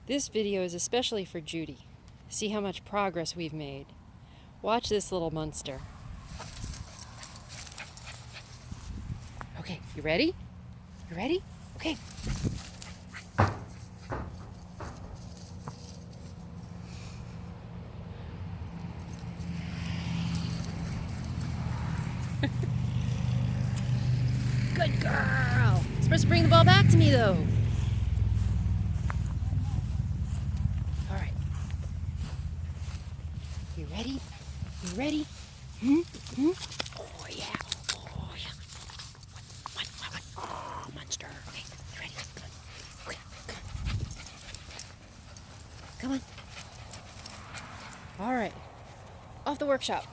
This video is especially for Judy. See how much progress we've made. Watch this little monster. Okay, you ready? You ready? Okay. Good girl. You're supposed to bring the ball back to me, though. All right. You ready? You ready? Oh, yeah. Oh, yeah. What? Oh, monster. Okay, you ready? Come on. Okay, come on. Come on. All right. Off the workshop.